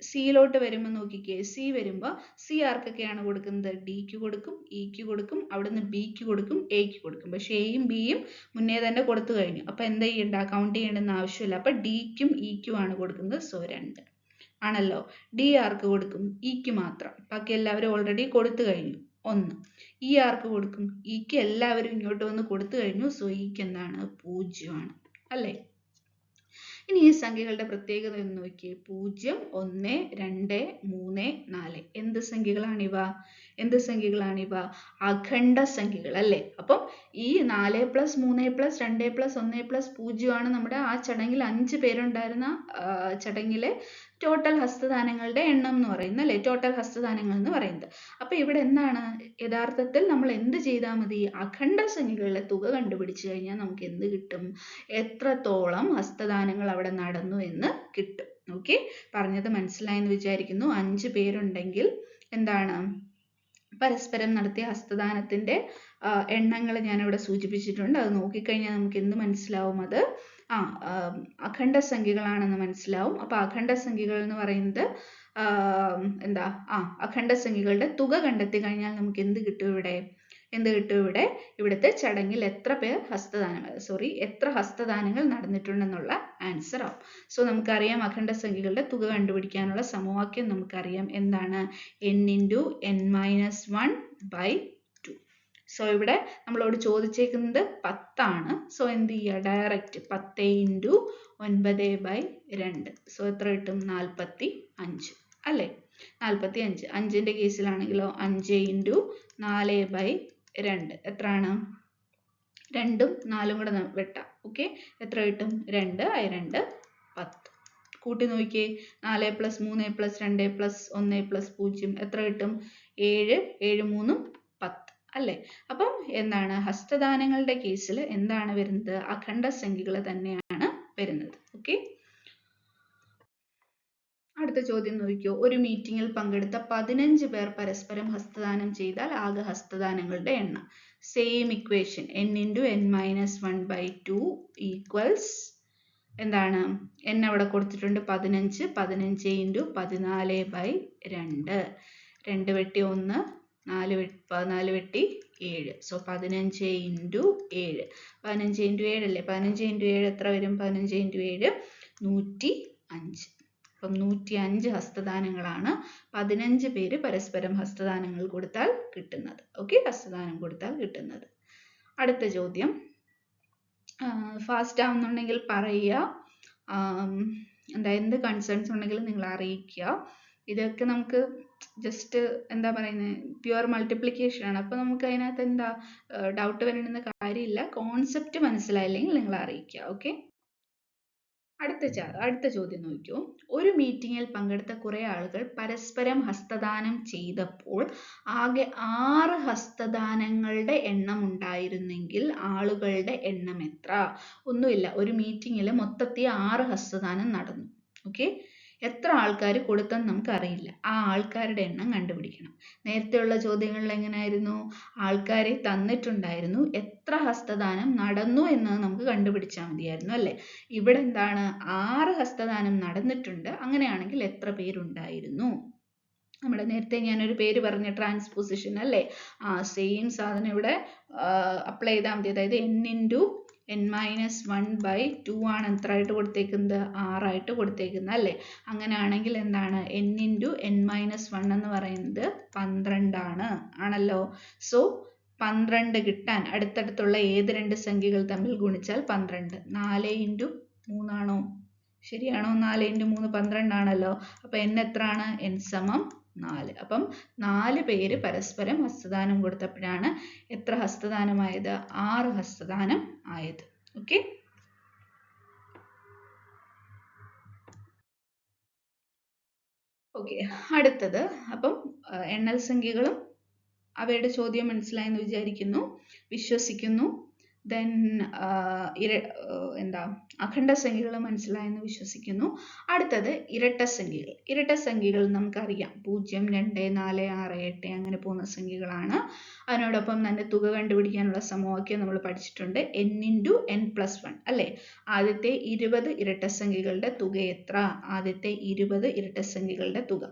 സിയിലോട്ട് വരുമ്പോൾ നോക്കിക്കേ. സി വരുമ്പോൾ സി ആർക്കൊക്കെയാണ് കൊടുക്കുന്നത്? ഡിക്ക് കൊടുക്കും, ഇക്ക് കൊടുക്കും, അവിടുന്ന് ബിക്ക് കൊടുക്കും, എക്ക് കൊടുക്കും. പക്ഷെ എയും ബിയും മുന്നേ തന്നെ കൊടുത്തു കഴിഞ്ഞു. അപ്പൊ എന്താ ചെയ്യണ്ട? കൗണ്ട് ചെയ്യേണ്ടുന്ന ആവശ്യമില്ല. അപ്പൊ ഡിക്കും ഇക്കും ആണ് കൊടുക്കുന്നത്. സോ 2 ആണല്ലോ. ഡി ആർക്ക് കൊടുക്കും? ഇക്ക് മാത്രം. ബാക്കി എല്ലാവരും ഓൾറെഡി കൊടുത്തു കഴിഞ്ഞു. 1. ഈ ആർക്ക് കൊടുക്കും? ഇക്ക് എല്ലാവരും ഇങ്ങോട്ട് വന്ന് കൊടുത്തു കഴിഞ്ഞു. സോ ഇക്ക് എന്താണ്? 0 ആണ് അല്ലേ. ഇനി ഈ സംഖ്യകളുടെ പ്രത്യേകത എന്ന് നോക്കിയേ. 0 1 2 3 4. എന്ത് സംഖ്യകളാണിവ? എന്ത് സംഖ്യകളാണിവ? അഖണ്ഡ സംഖ്യകൾ അല്ലേ. അപ്പം ഈ 4 + 3 + 2 + 1 + 0 ആണ് നമ്മുടെ ആ ചടങ്ങിൽ 5 പേരുണ്ടായിരുന്ന ചടങ്ങിലെ ടോട്ടൽ ഹസ്തദാനങ്ങളുടെ എണ്ണം എന്ന് പറയുന്നത് അല്ലേ. ടോട്ടൽ ഹസ്തദാനങ്ങൾ എന്ന് പറയുന്നത്. അപ്പൊ ഇവിടെ എന്താണ്? യഥാർത്ഥത്തിൽ നമ്മൾ എന്ത് ചെയ്താൽ മതി? അഖണ്ഡ സംഖ്യകളുടെ തുക കണ്ടുപിടിച്ചു കഴിഞ്ഞാൽ നമുക്ക് എന്ത് കിട്ടും? എത്രത്തോളം ഹസ്തദാനങ്ങൾ അവിടെ നടന്നു എന്ന് കിട്ടും. ഓക്കെ, പറഞ്ഞത് മനസ്സിലായെന്ന് വിചാരിക്കുന്നു. 5 പേരുണ്ടെങ്കിൽ എന്താണ്? പരസ്പരം നടത്തിയ ഹസ്തദാനത്തിന്റെ എണ്ണങ്ങൾ ഞാനിവിടെ സൂചിപ്പിച്ചിട്ടുണ്ട്. അത് നോക്കിക്കഴിഞ്ഞാൽ നമുക്ക് എന്ത് മനസ്സിലാവും? അത് അഖണ്ഡ സംഖ്യകളാണെന്ന് മനസ്സിലാവും. അപ്പൊ അഖണ്ഡ സംഖ്യകൾ എന്ന് പറയുന്നത് എന്താ? അഖണ്ഡ സംഖ്യകളുടെ തുക കണ്ടെത്തി കഴിഞ്ഞാൽ നമുക്ക് എന്ത് കിട്ടും ഇവിടെ? എന്ത് കിട്ടും ഇവിടെ? ഇവിടുത്തെ ചടങ്ങിൽ എത്ര ഹസ്തദാനങ്ങൾ നടന്നിട്ടുണ്ടെന്നുള്ള ആൻസർ ആവും. സോ നമുക്കറിയാം അഖണ്ഡ സംഖ്യകളുടെ തുക കണ്ടുപിടിക്കാനുള്ള സമവാക്യം നമുക്കറിയാം. എന്താണ്? n × n-1/2. സോ ഇവിടെ നമ്മളോട് ചോദിച്ചേക്കുന്നത് 10 ആണ്. സോ എന്ത് ചെയ്യുക? ഡയറക്റ്റ് 10 × 9/2. സോ എത്ര കിട്ടും? 45 അല്ലേ. 45. 5ന്റെ കേസിലാണെങ്കിലോ 5 × 4/2. എത്രയാണ്? 2ഉം 4ഉം കൂടെ വെട്ടാം. ഓക്കെ, എത്ര കിട്ടും? 2 2 10. കൂട്ടി നോക്കിയേ. 4 + 3 + 2 + 1 + 0 എത്ര കിട്ടും? 7. 7 3 10 അല്ലേ. അപ്പം എന്താണ്? ഹസ്തദാനങ്ങളുടെ കേസിൽ എന്താണ് വരുന്നത്? അഖണ്ഡ സംഖ്യകൾ തന്നെയാണ് വരുന്നത്. ഓക്കെ, അടുത്ത ചോദ്യം നോക്കിയോ. ഒരു മീറ്റിംഗിൽ പങ്കെടുത്ത 15 പേർ പരസ്പരം ഹസ്തദാനം ചെയ്താൽ ആകെ ഹസ്തദാനങ്ങളുടെ എണ്ണം. Same equation. n × n-1/2 equals എന്താണ്? n അവിടെ കൊടുത്തിട്ടുണ്ട് 15. 15 × 14/2. 2 വെട്ടി 1, 14 വെട്ടി 7. സോ 15 × 7. 15 × 7 അല്ലേ. 15 × 7 എത്ര വരും? 15 × 7 105. അപ്പം 105 ഹസ്തദാനങ്ങളാണ് 15 പേര് പരസ്പരം ഹസ്തദാനങ്ങൾ കൊടുത്താൽ കിട്ടുന്നത്. ഓക്കെ, ഹസ്തദാനം കൊടുത്താൽ കിട്ടുന്നത്. അടുത്ത ചോദ്യം. ഫാസ്റ്റ് ആവുന്നുണ്ടെങ്കിൽ പറയുക. എന്ത് കൺസേൺസ് ഉണ്ടെങ്കിലും നിങ്ങൾ അറിയിക്കുക. ഇതൊക്കെ നമുക്ക് ജസ്റ്റ് എന്താ പറയുന്നത്, പ്യുവർ മൾട്ടിപ്ലിക്കേഷൻ ആണ്. അപ്പോൾ നമുക്ക് അതിനകത്ത് എന്താ ഡൗട്ട് വരേണ്ടുന്ന കാര്യമില്ല. കോൺസെപ്റ്റ് മനസ്സിലായില്ലെങ്കിൽ നിങ്ങൾ അറിയിക്കുക. ഓക്കെ, അടുത്ത ചോദ്യം നോക്കിയോ. ഒരു മീറ്റിംഗിൽ പങ്കെടുത്ത കുറെ ആളുകൾ പരസ്പരം ഹസ്തദാനം ചെയ്തപ്പോൾ ആകെ 6 ഹസ്തദാനങ്ങളുടെ എണ്ണം ഉണ്ടായിരുന്നെങ്കിൽ ആളുകളുടെ എണ്ണം എത്ര? ഒന്നുമില്ല, ഒരു മീറ്റിംഗിൽ മൊത്തത്തിൽ 6 ഹസ്തദാനം നടന്നു. ഓക്കെ, എത്ര ആൾക്കാർ കൊടുത്തെന്ന് നമുക്ക് അറിയില്ല. ആ ആൾക്കാരുടെ എണ്ണം കണ്ടുപിടിക്കണം. നേരത്തെയുള്ള ചോദ്യങ്ങളിൽ എങ്ങനെയായിരുന്നു? ആൾക്കാരെ തന്നിട്ടുണ്ടായിരുന്നു, എത്ര ഹസ്തദാനം നടന്നു എന്നത് നമുക്ക് കണ്ടുപിടിച്ചാൽ മതിയായിരുന്നു അല്ലേ? ഇവിടെ എന്താണ്? 6 ഹസ്തദാനം നടന്നിട്ടുണ്ട്. അങ്ങനെയാണെങ്കിൽ എത്ര പേരുണ്ടായിരുന്നു? നമ്മുടെ നേരത്തെ ഞാനൊരു പേര് പറഞ്ഞ ട്രാൻസ്പോസിഷൻ അല്ലേ? സെയിം സാധനം ഇവിടെ അപ്ലൈ ചെയ്താൽ മതി. അതായത് n(n-1/2) ആണ് എത്ര ആയിട്ട് കൊടുത്തേക്കുന്നത്? 6 ആയിട്ട് കൊടുത്തേക്കുന്നത് അല്ലേ? അങ്ങനെയാണെങ്കിൽ എന്താണ്? n(n-1) എന്ന് പറയുന്നത് 12 ആണ്. ആണല്ലോ. സോ 12 കിട്ടാൻ അടുത്തടുത്തുള്ള ഏത് രണ്ട് സംഖ്യകൾ തമ്മിൽ ഗുണിച്ചാൽ 12? 4x3 ആണോ? ശരിയാണോ? 4x3 12 ആണല്ലോ. അപ്പൊ n എത്രയാണ്? n = 4. അപ്പം 4 പേര് പരസ്പരം ഹസ്തദാനം കൊടുത്തപ്പോഴാണ് എത്ര ഹസ്തദാനമായത്? 6 ഹസ്തദാനം ആയത്. ഓക്കെ. ഓക്കെ, അടുത്തത്. അപ്പം എണ്ണൽ സംഖ്യകളും അവയുടെ ചോദ്യം മനസ്സിലായെന്ന് വിശ്വസിക്കുന്നു. ദെൻ അഖണ്ഡസംഖ്യകൾ മനസ്സിലായെന്ന് വിശ്വസിക്കുന്നു. അടുത്തത് ഇരട്ടസംഖ്യകൾ. ഇരട്ടസംഖ്യകൾ നമുക്കറിയാം, 0, 2, 4, 6, 8 അങ്ങനെ പോകുന്ന സംഖ്യകളാണ്. അതിനോടൊപ്പം തന്നെ തുക കണ്ടുപിടിക്കാനുള്ള സമവാക്യം നമ്മൾ പഠിച്ചിട്ടുണ്ട്, n(n+1) അല്ലേ? ആദ്യത്തെ 20 ഇരട്ടസംഖ്യകളുടെ തുക എത്ര? ആദ്യത്തെ 20 ഇരട്ടസംഖ്യകളുടെ തുക.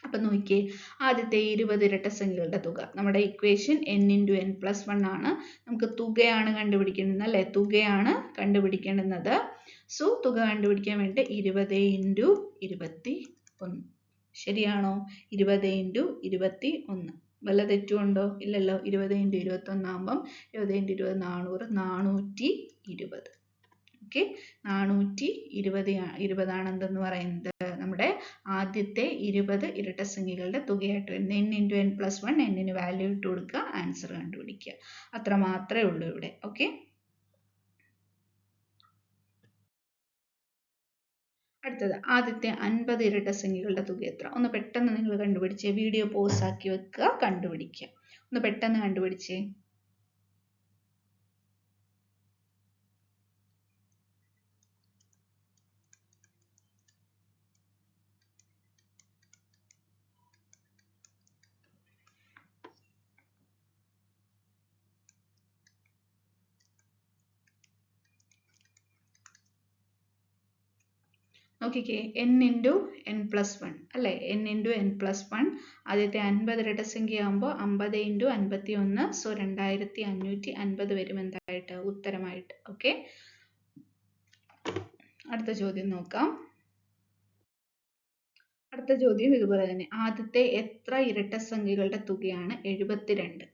അപ്പൊ നോക്കിയേ, ആദ്യത്തെ 20 ഇരട്ടസംഖ്യകളുടെ തുക. നമ്മുടെ ഇക്വേഷൻ n(n+1) ആണ്. നമുക്ക് തുകയാണ് കണ്ടുപിടിക്കേണ്ടത് അല്ലേ? തുകയാണ് കണ്ടുപിടിക്കേണ്ടുന്നത്. സോ തുക കണ്ടുപിടിക്കാൻ വേണ്ടി 20 × 21. ശരിയാണോ? 20 × 21. വല്ല തെറ്റുണ്ടോ? ഇല്ലല്ലോ. 20 × 21 ആകുമ്പം 20 × 20 420. ഓക്കെ, 420 ആണ് എന്തെന്ന് പറയുന്നത്? നമ്മുടെ ആദ്യത്തെ 20 ഇരട്ടസംഖ്യകളുടെ തുകയായിട്ട് വരുന്നത്. n(n+1) n-ന് വാല്യൂ ഇട്ട് കൊടുക്കുക, ആൻസർ കണ്ടുപിടിക്കുക. അത്ര മാത്രമേ ഉള്ളൂ ഇവിടെ. ഓക്കെ. അടുത്തത് ആദ്യത്തെ 50 ഇരട്ടസംഖ്യകളുടെ തുക എത്ര? ഒന്ന് പെട്ടെന്ന് നിങ്ങൾ കണ്ടുപിടിച്ചേ. വീഡിയോ പോസ് ആക്കി വെക്കുക, കണ്ടുപിടിക്കുക. ഒന്ന് പെട്ടെന്ന് കണ്ടുപിടിച്ചേ. നോക്കിക്കേ, n(n+1) അല്ലേ? n(n+1) ആദ്യത്തെ 50 ഇരട്ടസംഖ്യ ആകുമ്പോൾ 50 × 51, സോ 2550 വരും എന്തായിട്ട്? ഉത്തരമായിട്ട്. ഓക്കെ. അടുത്ത ചോദ്യം നോക്കാം. അടുത്ത ചോദ്യം ഇതുപോലെ തന്നെ. ആദ്യത്തെ എത്ര ഇരട്ടസംഖ്യകളുടെ തുകയാണ് 72?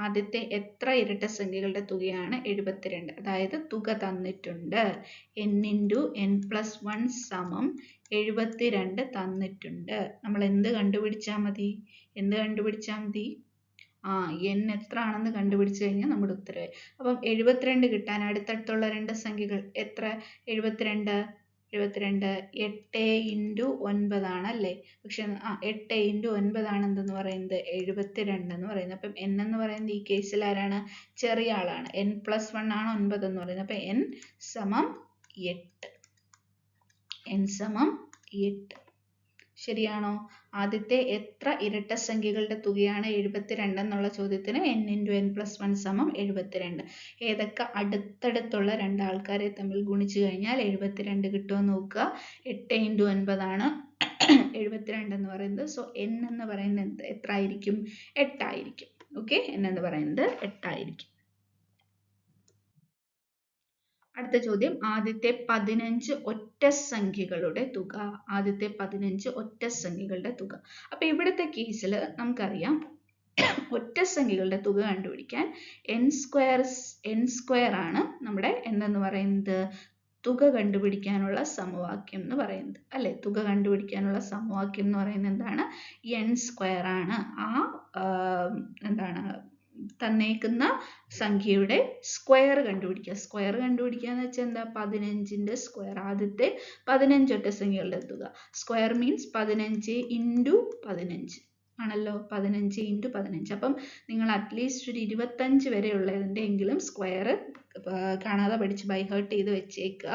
ആദ്യത്തെ എത്ര ഇരട്ടസംഖ്യകളുടെ തുകയാണ് 72? അതായത് തുക തന്നിട്ടുണ്ട്. n(n+1) = 72 തന്നിട്ടുണ്ട്. നമ്മൾ എന്ത് കണ്ടുപിടിച്ചാൽ മതി? n എത്ര ആണെന്ന് കണ്ടുപിടിച്ചു കഴിഞ്ഞാൽ നമ്മുടെ ഉത്തരവായി. അപ്പം 72 കിട്ടാൻ അടുത്തടുത്തുള്ള രണ്ട് സംഖ്യകൾ എത്ര? 72 8 × 9 ആണല്ലേ? പക്ഷെ 8 × 9 ആണ് എന്തെന്ന് പറയുന്നത്? 72 എന്ന് പറയുന്നത്. അപ്പം n എന്ന് പറയുന്നത് ഈ കേസിൽ ആരാണ്? ചെറിയ ആളാണ്. n+1 ആണ് 9 എന്ന് പറയുന്നത്. അപ്പം n = 8. ശരിയാണോ? ആദ്യത്തെ എത്ര ഇരട്ടസംഖ്യകളുടെ തുകയാണ് 72 എന്നുള്ള ചോദ്യത്തിന് n(n+1) = 72. ഏതൊക്കെ അടുത്തടുത്തുള്ള രണ്ടാൾക്കാരെ തമ്മിൽ ഗുണിച്ചു കഴിഞ്ഞാൽ 72 കിട്ടുമെന്ന് നോക്കുക. 8 × 9 ആണ് 72 എന്ന് പറയുന്നത്. സോ n എന്ന് പറയുന്നത് എത്ര ആയിരിക്കും? 8 ആയിരിക്കും. ഓക്കെ, n എന്ന് പറയുന്നത് 8 ആയിരിക്കും. അടുത്ത ചോദ്യം, ആദ്യത്തെ 15 ഒറ്റസംഖ്യകളുടെ തുക. ആദ്യത്തെ 15 ഒറ്റസംഖ്യകളുടെ തുക. അപ്പൊ ഇവിടുത്തെ കേസിൽ നമുക്കറിയാം, ഒറ്റസംഖ്യകളുടെ തുക കണ്ടുപിടിക്കാൻ n² ആണ് നമ്മുടെ എന്തെന്ന് പറയുന്നത്? തുക കണ്ടുപിടിക്കാനുള്ള സമവാക്യം എന്ന് പറയുന്നത് അല്ലെ? തുക കണ്ടുപിടിക്കാനുള്ള സമവാക്യം എന്ന് പറയുന്നത് എന്താണ്? n² ആണ്. എന്താണ് തന്നേക്കുന്ന സംഖ്യയുടെ സ്ക്വയർ കണ്ടുപിടിക്കുക. സ്ക്വയർ കണ്ടുപിടിക്കുക എന്ന് വെച്ചാൽ എന്താ? 15ന്റെ സ്ക്വയർ. ആദ്യത്തെ 15 ഒറ്റസംഖ്യകളുടെ തുക. സ്ക്വയർ മീൻസ് 15 × 15 ആണല്ലോ. 15 × 15. അപ്പം നിങ്ങൾ അറ്റ്ലീസ്റ്റ് ഒരു 25 വരെ ഉള്ളതിൻ്റെ എങ്കിലും സ്ക്വയർ കാണാതെ പഠിച്ച് ബൈ ഹാർട്ട് ചെയ്ത് വെച്ചേക്കുക.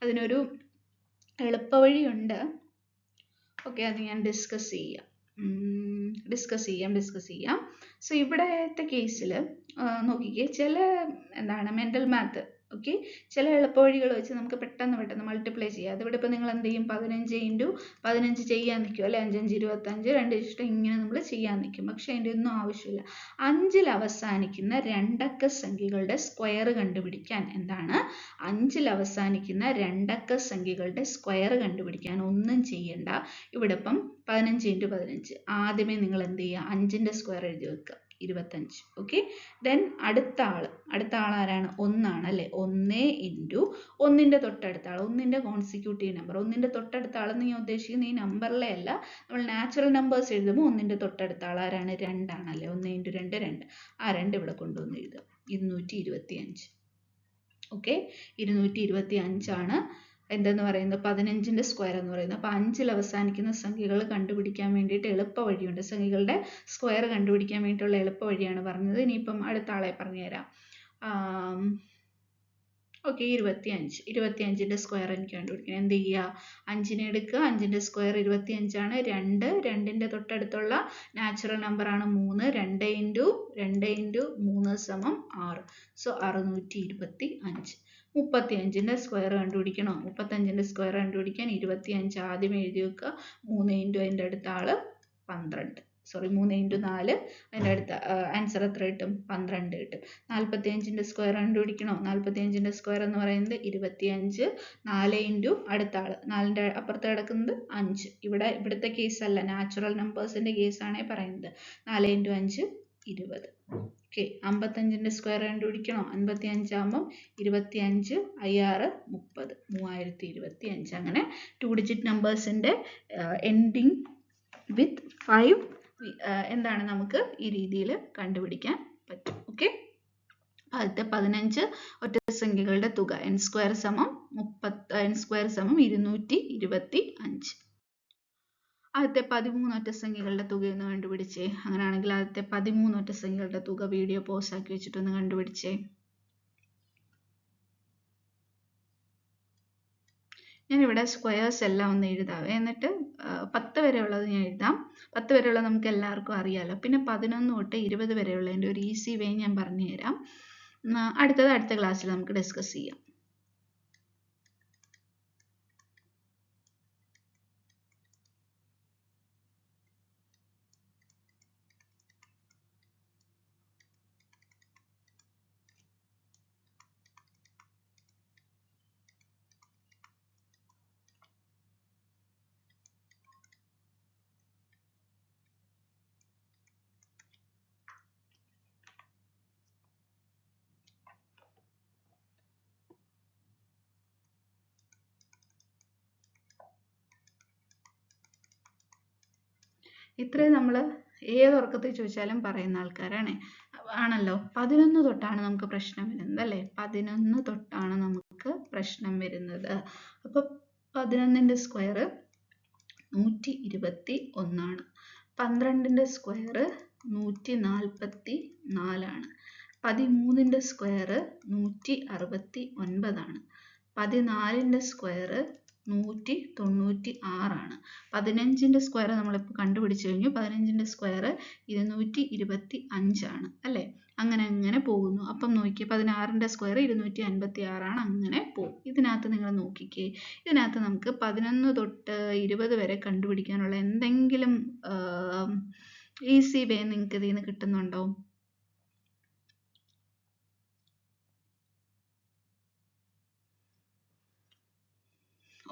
അതിനൊരു എളുപ്പവഴിയുണ്ട്. ഓക്കെ, അത് ഞാൻ ഡിസ്കസ് ചെയ്യാം. സോ ഇവിടത്തെ കേസിൽ നോക്കിക്കേ, ചില എന്താണ് മെൻ്റൽ മാത്ത്, ഓക്കെ, ചില എളുപ്പവഴികൾ വെച്ച് നമുക്ക് പെട്ടെന്ന് മൾട്ടിപ്ലൈ ചെയ്യാം. അതിവിടെ ഇപ്പോൾ നിങ്ങൾ എന്ത് ചെയ്യും, 15 × 15 ചെയ്യാൻ നിൽക്കും അല്ലേ, 5 5 25, 2 ഇഷ്ടം ഇങ്ങനെ നമ്മൾ ചെയ്യാൻ നിൽക്കും. പക്ഷെ അതിൻ്റെ ഒന്നും ആവശ്യമില്ല. 5-ൽ അവസാനിക്കുന്ന രണ്ടക്ക സംഖ്യകളുടെ സ്ക്വയർ കണ്ടുപിടിക്കാൻ, എന്താണ് 5-ൽ അവസാനിക്കുന്ന രണ്ടക്ക സംഖ്യകളുടെ സ്ക്വയർ കണ്ടുപിടിക്കാൻ ഒന്നും ചെയ്യണ്ട. ഇവിടെ ഇപ്പം 15 × 15, ആദ്യമേ നിങ്ങൾ എന്ത് ചെയ്യുക, 5ൻ്റെ സ്ക്വയർ എഴുതി വെക്കുക, 25. ഓക്കെ, ദെൻ അടുത്ത ആൾ ആരാണ്, 1 ആണ് അല്ലേ. 1 × 1ൻ്റെ തൊട്ടടുത്ത ആൾ, 1ൻ്റെ കോൺസിക്യൂട്ടീവ് നമ്പർ. 1ൻ്റെ തൊട്ടടുത്ത ആളെന്ന് ഞാൻ ഉദ്ദേശിക്കുന്നത് ഈ നമ്പറിലെ അല്ല, നമ്മൾ നാച്ചുറൽ നമ്പേഴ്സ് എഴുതുമ്പോൾ 1ൻ്റെ തൊട്ടടുത്ത ആൾ ആരാണ്, 2 ആണല്ലേ. 1 × 2 2. ആ 2 ഇവിടെ കൊണ്ടുവന്ന് എഴുതുക, 225. ഓക്കെ, 225 ആണ് എന്തെന്ന് പറയുന്നത്, 15ൻ്റെ സ്ക്വയർ എന്ന് പറയുന്നത്. അപ്പോൾ 5-ൽ അവസാനിക്കുന്ന സംഖ്യകൾ കണ്ടുപിടിക്കാൻ വേണ്ടിയിട്ട് എളുപ്പ വഴിയുണ്ട്. സംഖ്യകളുടെ സ്ക്വയർ കണ്ടുപിടിക്കാൻ വേണ്ടിയിട്ടുള്ള എളുപ്പ വഴിയാണ് പറഞ്ഞത്. ഇനിയിപ്പം അടുത്ത ആളെ പറഞ്ഞുതരാം. ഓക്കെ, 25ൻ്റെ സ്ക്വയർ എനിക്ക് കണ്ടുപിടിക്കണം. എന്ത് ചെയ്യുക, 5നെ എടുക്കുക, 5ൻ്റെ സ്ക്വയർ 25 ആണ്. 2, 2ൻ്റെ തൊട്ടടുത്തുള്ള നാച്ചുറൽ നമ്പർ ആണ് 3. 2 × 3 = 6. സോ 625. 35ൻ്റെ സ്ക്വയർ കണ്ടുപിടിക്കണോ, 35ൻ്റെ സ്ക്വയർ കണ്ടുപിടിക്കാൻ 25 ആദ്യം എഴുതി വെക്കുക. 3 × അതിൻ്റെ അടുത്ത ആൾ 12, 3 × 4, അതിൻ്റെ അടുത്ത ആൻസർ എത്ര കിട്ടും, 12 കിട്ടും. 45ൻ്റെ സ്ക്വയർ കണ്ടുപിടിക്കണോ, 45ൻ്റെ സ്ക്വയർ എന്ന് പറയുന്നത് 25. 4 × അടുത്ത ആൾ, 4ൻ്റെ അപ്പുറത്ത് കിടക്കുന്നത് 5. ഇവിടുത്തെ കേസല്ല, നാച്ചുറൽ നമ്പേഴ്സിൻ്റെ കേസാണ് പറയുന്നത്. 4 × 5 20. ഓക്കെ, 55ൻ്റെ സ്ക്വയർ കണ്ടുപിടിക്കണോ, 55 ആകുമ്പം 25 6 30, 3025. അങ്ങനെ 2 ഡിജിറ്റ് നമ്പേഴ്സിൻ്റെ എൻഡിങ് വിത്ത് 5 എന്താണ് നമുക്ക് ഈ രീതിയിൽ കണ്ടുപിടിക്കാൻ പറ്റും. ഓക്കെ, ആദ്യത്തെ 15 ഒറ്റ സംഖ്യകളുടെ തുക n² = 225. ആദ്യത്തെ 13 ഒറ്റ സംഖ്യകളുടെ തുക ഒന്ന് കണ്ടുപിടിച്ചേ. അങ്ങനെയാണെങ്കിൽ ആദ്യത്തെ 13 ഒറ്റ സംഖ്യകളുടെ തുക വീഡിയോ പോസ് ആക്കി വെച്ചിട്ടൊന്ന് കണ്ടുപിടിച്ചേ. ഞാനിവിടെ സ്ക്വയേഴ്സ് എല്ലാം ഒന്ന് എഴുതാവേ, എന്നിട്ട് 10 വരെയുള്ളത് ഞാൻ എഴുതാം. 10 വരെയുള്ളത് നമുക്ക് എല്ലാവർക്കും അറിയാമല്ലോ. പിന്നെ 11 തൊട്ട് 20 വരെയുള്ളതിൻ്റെ ഒരു ഈസി വേ ഞാൻ പറഞ്ഞു തരാം. അടുത്ത ക്ലാസ്സിൽ നമുക്ക് ഡിസ്കസ് ചെയ്യാം. ഇത്രയും നമ്മൾ ഏത് ഉറക്കത്തിൽ ചോദിച്ചാലും പറയുന്ന ആൾക്കാരാണ് ആണല്ലോ. 11 തൊട്ടാണ് നമുക്ക് പ്രശ്നം വരുന്നത് അല്ലേ, 11 തൊട്ടാണ് നമുക്ക് പ്രശ്നം വരുന്നത്. അപ്പോൾ 11ൻ്റെ സ്ക്വയർ 121 ആണ്. 12ൻ്റെ സ്ക്വയർ 144 ആണ്. 13ൻ്റെ സ്ക്വയർ 169 ആണ്. 14ൻ്റെ സ്ക്വയർ 196 ആണ്. 15ൻ്റെ സ്ക്വയർ നമ്മളിപ്പോൾ കണ്ടുപിടിച്ചു കഴിഞ്ഞു. 15ൻ്റെ സ്ക്വയർ 225 ആണ് അല്ലേ. അങ്ങനെ പോകുന്നു. അപ്പം നോക്കിയേ, 16ൻ്റെ സ്ക്വയർ 256 ആണ്. അങ്ങനെ പോകും. ഇതിനകത്ത് നിങ്ങൾ നോക്കിക്കേ, ഇതിനകത്ത് നമുക്ക് 11 തൊട്ട് 20 വരെ കണ്ടുപിടിക്കാനുള്ള എന്തെങ്കിലും ഈസി വേ നിങ്ങൾക്ക് ഇതിൽ നിന്ന് കിട്ടുന്നുണ്ടോ?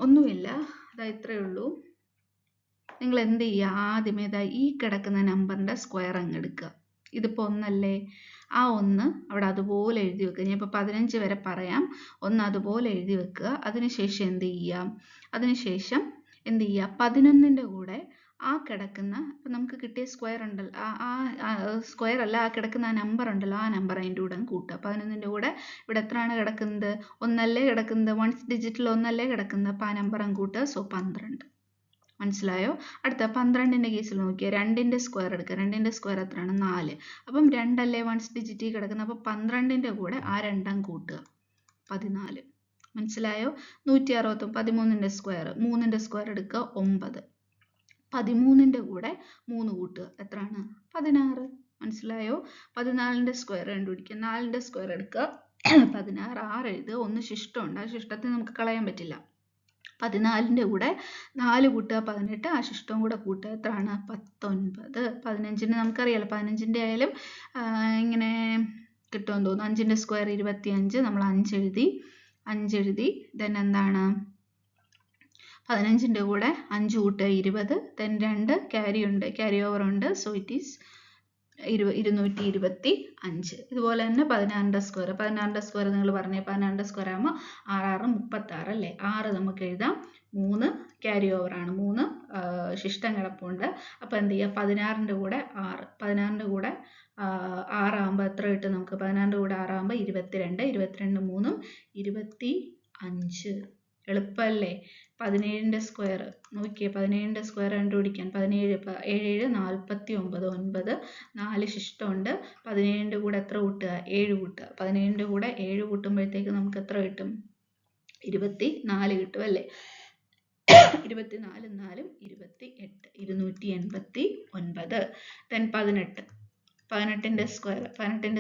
ഒന്നുമില്ല. അതാ ഇത്രയേ ഉള്ളൂ. നിങ്ങൾ എന്ത് ചെയ്യുക, ആദ്യമേ ഈ കിടക്കുന്ന നമ്പറിൻ്റെ സ്ക്വയർ അങ്ങ് എടുക്കുക. ഇതിപ്പോൾ 1 അല്ലേ, ആ 1 അവിടെ അതുപോലെ എഴുതി വെക്കുക. ഞാൻ ഇപ്പോൾ 15 വരെ പറയാം. 1 അതുപോലെ എഴുതി വെക്കുക. അതിനുശേഷം എന്ത് ചെയ്യുക, 11ൻ്റെ കൂടെ ആ കിടക്കുന്ന, ഇപ്പം നമുക്ക് കിട്ടിയ സ്ക്വയർ ഉണ്ടല്ലോ, സ്ക്വയർ അല്ല, ആ കിടക്കുന്ന ആ നമ്പർ ഉണ്ടല്ലോ, ആ നമ്പർ അതിൻ്റെ കൂടെ കൂട്ടുക. 11ൻ്റെ കൂടെ ഇവിടെ എത്രയാണ് കിടക്കുന്നത്, 1 അല്ലേ കിടക്കുന്നത്, 1 ഡിജിറ്റിൽ 1 അല്ലേ കിടക്കുന്നത്, അപ്പോൾ ആ നമ്പർ അങ്ങ് കൂട്ടുക. സോ 12. മനസ്സിലായോ? അടുത്ത 12ൻ്റെ കേസിൽ നോക്കിയാൽ 2ൻ്റെ സ്ക്വയർ എടുക്കുക. 2ൻ്റെ സ്ക്വയർ എത്രയാണ്, 4. അപ്പം 2 അല്ലേ 1 ഡിജിറ്റിൽ കിടക്കുന്നത്, അപ്പോൾ 12ൻ്റെ കൂടെ ആ 2 കൂട്ടുക, 14. മനസ്സിലായോ? 160. 13ൻ്റെ സ്ക്വയർ, 3ൻ്റെ സ്ക്വയർ എടുക്കുക, 9. 13ന്റെ കൂടെ 3 കൂട്ടുക. എത്രയാണ്? 16. മനസ്സിലായോ? 14ന്റെ സ്ക്വയർ കണ്ടുപിടിക്കുക. 4ന്റെ സ്ക്വയർ എടുക്കുക. 16 6 എഴുതുക. 1 ശിഷ്ടമുണ്ട്. ആ ശിഷ്ടത്തെ നമുക്ക് കളയാൻ പറ്റില്ല. 14ന്റെ കൂടെ 4 കൂട്ടുക 18. ആ ശിഷ്ടവും കൂടെ കൂട്ടുക. എത്രയാണ്? 19. 15ന് നമുക്കറിയാലോ, 15ന്റെ ആയാലും ഇങ്ങനെ കിട്ടുമെന്ന് തോന്നുന്നു. 5ന്റെ സ്ക്വയർ 25. നമ്മൾ 5 എഴുതി. ദെൻ എന്താണ്? 15ന്റെ കൂടെ 5 കൂട്ടുക 20. ദെൻ 2 ക്യാരി ഓവർ ഉണ്ട്. So it is 225. ഇതുപോലെ തന്നെ 16ന്റെ സ്ക്വയർ നിങ്ങൾ പറഞ്ഞേ. 16ന്റെ സ്ക്വയർ ആകുമ്പോൾ 6 36 അല്ലേ? 6 നമുക്ക് എഴുതാം. 3 ക്യാരി ഓവർ ആണ്. 3 ശിഷ്ടം കിടപ്പുണ്ട്. അപ്പോൾ എന്ത് ചെയ്യുക? 16ന്റെ കൂടെ 6. 16ന്റെ കൂടെ 6 ആകുമ്പോൾ എത്ര കിട്ടും നമുക്ക്? 16ന്റെ കൂടെ 6 ആകുമ്പോൾ 22. 22 3 25. എളുപ്പമല്ലേ? 17ന്റെ സ്ക്വയർ നോക്കിയേ. 17ന്റെ സ്ക്വയർ കണ്ടുപിടിക്കാൻ 17 7 49. 9 4 ശിഷ്ടമുണ്ട്. 17ന്റെ കൂടെ എത്ര കൂട്ടുക? 7 കൂട്ടുക. 17ന്റെ കൂടെ 7 കൂട്ടുമ്പോഴത്തേക്ക് നമുക്ക് എത്ര കിട്ടും? 24 കിട്ടും അല്ലേ? 24 4 28. 289. ദെൻ 18ന്റെ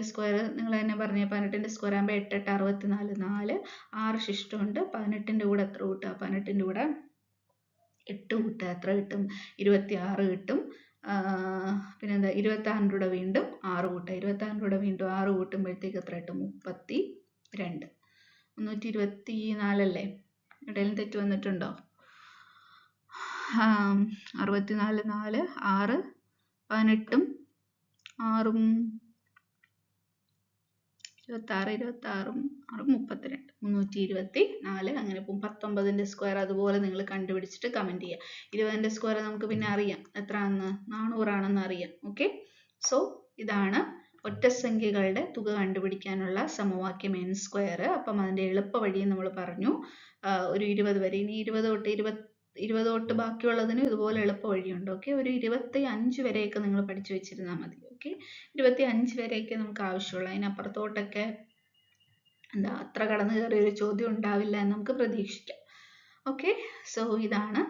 സ്ക്വയർ നിങ്ങൾ തന്നെ പറഞ്ഞേ. 18ന്റെ സ്ക്വയർ ആകുമ്പോൾ 8 8 64 4 6 ശിഷ്ടമുണ്ട്. 18ന്റെ കൂടെ എത്ര കൂട്ടുക? 18ന്റെ കൂടെ 8 കൂട്ടുക. എത്ര കിട്ടും? 26 കിട്ടും. പിന്നെന്താ? 26ന്റെ കൂടെ വീണ്ടും 6 കൂട്ടുക. 26ന്റെ കൂടെ വീണ്ടും 6 കൂട്ടുമ്പോഴത്തേക്ക് എത്ര കിട്ടും? 32. 324 അല്ലേ? ഇടയിൽ തെറ്റ് വന്നിട്ടുണ്ടോ? 64 4 6 18 6 26 32 324. അങ്ങനെ പോകും. 19ന്റെ സ്ക്വയർ അതുപോലെ നിങ്ങൾ കണ്ടുപിടിച്ചിട്ട് കമൻറ്റ് ചെയ്യുക. 20ന്റെ സ്ക്വയർ നമുക്ക് പിന്നെ അറിയാം എത്രയാണെന്ന്. 400 ആണെന്ന് അറിയാം. ഓക്കെ. സോ ഇതാണ് ഒറ്റസംഖ്യകളുടെ തുക കണ്ടുപിടിക്കാനുള്ള സമവാക്യം n സ്ക്വയർ. അപ്പം അതിൻ്റെ എളുപ്പ വഴി നമ്മൾ പറഞ്ഞു. ഒരു 20 വരെ. ഇനി 20 തൊട്ട് ബാക്കിയുള്ളതിന് ഇതുപോലെ എളുപ്പ വഴിയുണ്ട്. ഓക്കെ. ഒരു 25 വരെയൊക്കെ നിങ്ങൾ പഠിച്ചു വെച്ചിരുന്നാൽ മതി. ഓക്കെ. 25 വരെയൊക്കെ നമുക്ക് ആവശ്യമുള്ളൂ. അതിനപ്പുറത്തോട്ടൊക്കെ അത്ര കടന്നു കയറിയൊരു ചോദ്യം ഉണ്ടാവില്ല എന്ന് നമുക്ക് പ്രതീക്ഷിക്കാം. ഓക്കെ. സോ ഇതാണ്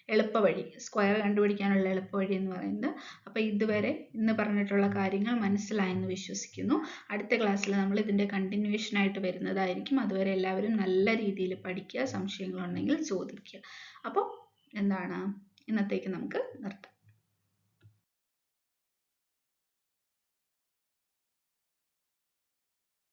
എളുപ്പവഴി, സ്ക്വയർ കണ്ടുപിടിക്കാനുള്ള എളുപ്പവഴി എന്ന് പറയുന്നത്. അപ്പോൾ ഇതുവരെ ഇന്ന് പറഞ്ഞിട്ടുള്ള കാര്യങ്ങൾ മനസ്സിലായെന്ന് വിശ്വസിക്കുന്നു. അടുത്ത ക്ലാസ്സിൽ നമ്മൾ ഇതിൻ്റെ കണ്ടിന്യൂവേഷൻ ആയിട്ട് വരുന്നതായിരിക്കും. അതുവരെ എല്ലാവരും നല്ല രീതിയിൽ പഠിക്കുക. സംശയങ്ങളുണ്ടെങ്കിൽ ചോദിക്കുക. അപ്പോൾ ഇന്നത്തേക്ക് നമുക്ക് നിർത്താം.